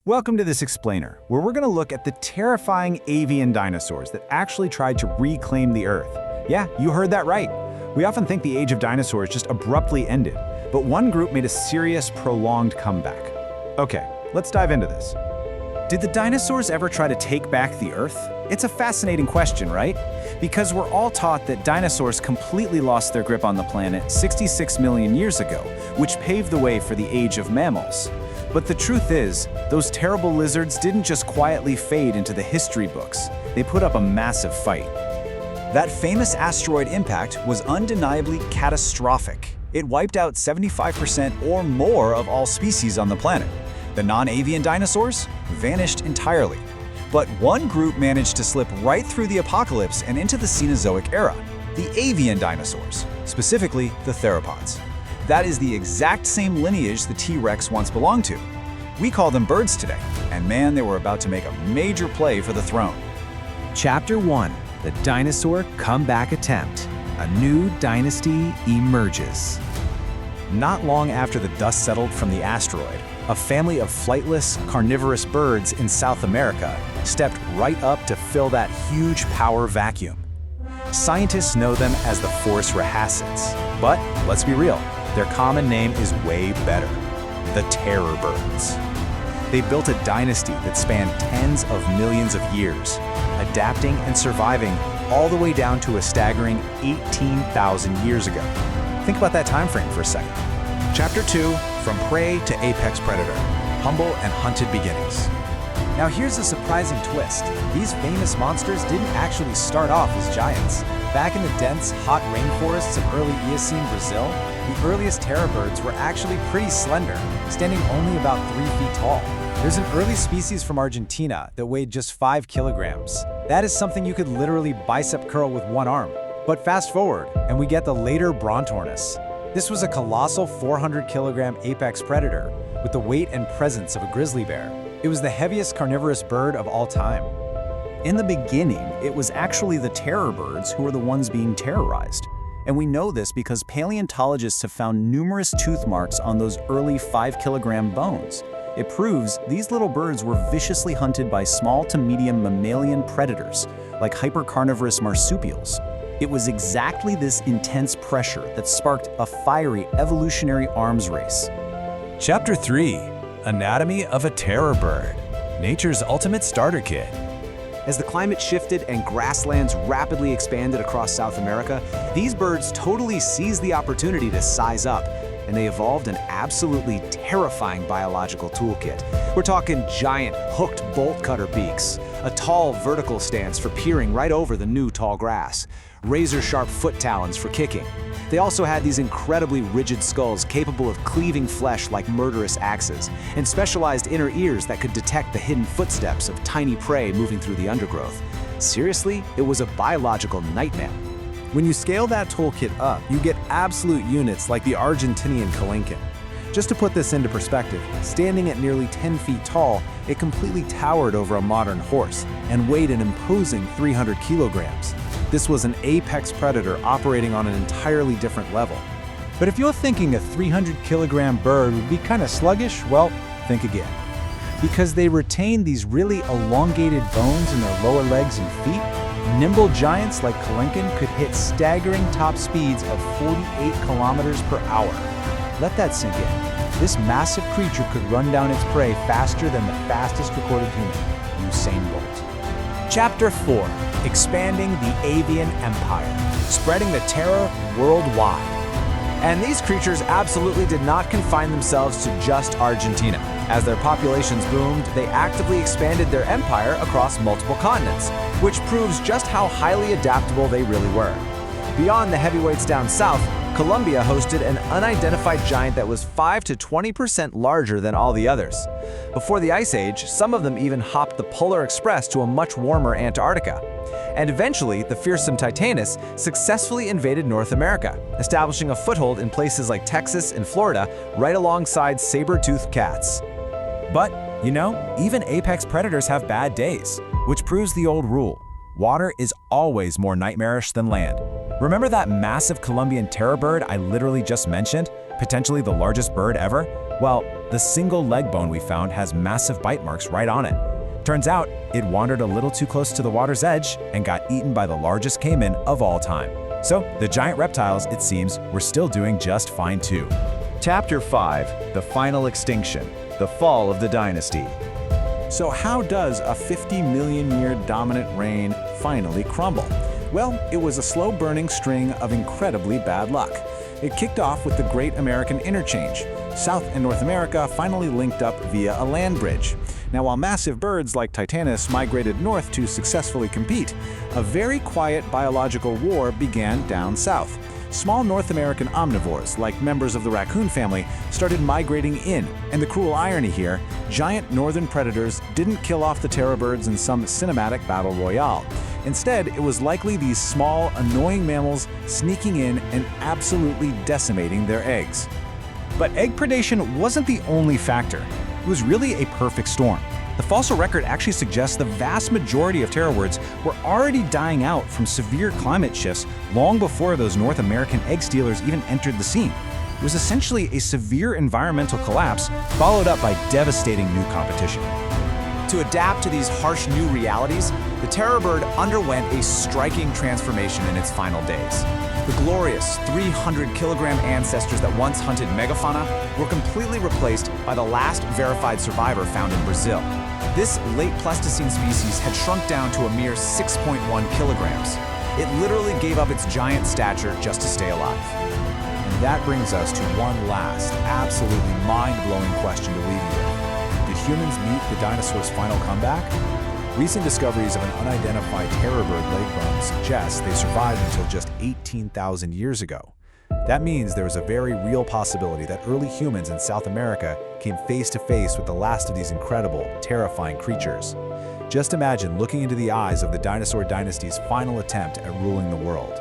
Welcome to this explainer, where we're going to look at the terrifying avian dinosaurs that actually tried to reclaim the Earth. Yeah, you heard that right. We often think the age of dinosaurs just abruptly ended, but one group made a serious, prolonged comeback. Okay, let's dive into this. Did the dinosaurs ever try to take back the Earth? It's a fascinating question, right? Because we're all taught that dinosaurs completely lost their grip on the planet 66 million years ago, which paved the way for the age of mammals. But the truth is, those terrible lizards didn't just quietly fade into the history books. They put up a massive fight. That famous asteroid impact was undeniably catastrophic. It wiped out 75% or more of all species on the planet. The non-avian dinosaurs vanished entirely. But one group managed to slip right through the apocalypse and into the Cenozoic era, the avian dinosaurs, specifically the theropods. That is the exact same lineage the T-Rex once belonged to. We call them birds today, and man, they were about to make a major play for the throne. Chapter 1: The Dinosaur Comeback Attempt. A new dynasty emerges. Not long after the dust settled from the asteroid, a family of flightless, carnivorous birds in South America stepped right up to fill that huge power vacuum. Scientists know them as the Force Rhahacids, but let's be real, their common name is way better: the terror birds. They built a dynasty that spanned tens of millions of years, adapting and surviving all the way down to a staggering 18,000 years ago. Think about that time frame for a second. Chapter 2, From Prey to Apex Predator, Humble and Hunted Beginnings. Now here's a surprising twist. These famous monsters didn't actually start off as giants. Back in the dense, hot rainforests of early Eocene Brazil, the earliest terror birds were actually pretty slender, standing only about 3 feet tall. There's an early species from Argentina that weighed just 5 kilograms. That is something you could literally bicep curl with one arm. But fast forward, and we get the later Brontornis. This was a colossal 400-kilogram apex predator with the weight and presence of a grizzly bear. It was the heaviest carnivorous bird of all time. In the beginning, it was actually the terror birds who were the ones being terrorized. And we know this because paleontologists have found numerous tooth marks on those early 5-kilogram bones. It proves these little birds were viciously hunted by small to medium mammalian predators, like hypercarnivorous marsupials. It was exactly this intense pressure that sparked a fiery evolutionary arms race. Chapter 3: Anatomy of a Terror Bird, Nature's Ultimate Starter Kit. As the climate shifted and grasslands rapidly expanded across South America, these birds totally seized the opportunity to size up, and they evolved an absolutely terrifying biological toolkit. We're talking giant, hooked bolt cutter beaks, a tall vertical stance for peering right over the new tall grass, razor-sharp foot talons for kicking. They also had these incredibly rigid skulls capable of cleaving flesh like murderous axes, and specialized inner ears that could detect the hidden footsteps of tiny prey moving through the undergrowth. Seriously, it was a biological nightmare. When you scale that toolkit up, you get absolute units like the Argentinian Calincan. Just to put this into perspective, standing at nearly 10 feet tall, it completely towered over a modern horse and weighed an imposing 300 kilograms. This was an apex predator operating on an entirely different level. But if you're thinking a 300-kilogram bird would be kind of sluggish, well, think again. Because they retain these really elongated bones in their lower legs and feet, nimble giants like Calincan could hit staggering top speeds of 48 kilometers per hour. Let that sink in. This massive creature could run down its prey faster than the fastest recorded human, Usain Bolt. Chapter 4: Expanding the Avian Empire, Spreading the Terror Worldwide. And these creatures absolutely did not confine themselves to just Argentina. As their populations boomed, they actively expanded their empire across multiple continents, which proves just how highly adaptable they really were. Beyond the heavyweights down south, Colombia hosted an unidentified giant that was 5 to 20% larger than all the others. Before the Ice Age, some of them even hopped the Polar Express to a much warmer Antarctica. And eventually, the fearsome Titanus successfully invaded North America, establishing a foothold in places like Texas and Florida, right alongside saber-toothed cats. But, you know, even apex predators have bad days, which proves the old rule: water is always more nightmarish than land. Remember that massive Colombian terror bird I literally just mentioned? Potentially the largest bird ever? Well, The single leg bone we found has massive bite marks right on it. Turns out, it wandered a little too close to the water's edge and got eaten by the largest caiman of all time. So, the giant reptiles, it seems, were still doing just fine too. Chapter 5: The Final Extinction, the Fall of the Dynasty. So how does a 50-million-year dominant reign finally crumble? Well, it was a slow-burning string of incredibly bad luck. It kicked off with the Great American Interchange. South and North America finally linked up via a land bridge. Now, while massive birds like Titanus migrated north to successfully compete, a very quiet biological war began down south. Small North American omnivores, like members of the raccoon family, started migrating in, and the cruel irony here, giant northern predators didn't kill off the terror birds in some cinematic battle royale. Instead, it was likely these small, annoying mammals sneaking in and absolutely decimating their eggs. But egg predation wasn't the only factor. It was really a perfect storm. The fossil record actually suggests the vast majority of terror birds were already dying out from severe climate shifts long before those North American egg stealers even entered the scene. It was essentially a severe environmental collapse followed up by devastating new competition. To adapt to these harsh new realities, the terror bird underwent a striking transformation in its final days. The glorious 300-kilogram ancestors that once hunted megafauna were completely replaced by the last verified survivor found in Brazil. This late Pleistocene species had shrunk down to a mere 6.1 kilograms. It literally gave up its giant stature just to stay alive. And that brings us to one last, absolutely mind-blowing question to leave you with. Did humans meet the dinosaurs' final comeback? Recent discoveries of an unidentified terror bird leg bone suggest they survived until just 18,000 years ago. That means there is a very real possibility that early humans in South America came face to face with the last of these incredible, terrifying creatures. Just imagine looking into the eyes of the dinosaur dynasty's final attempt at ruling the world.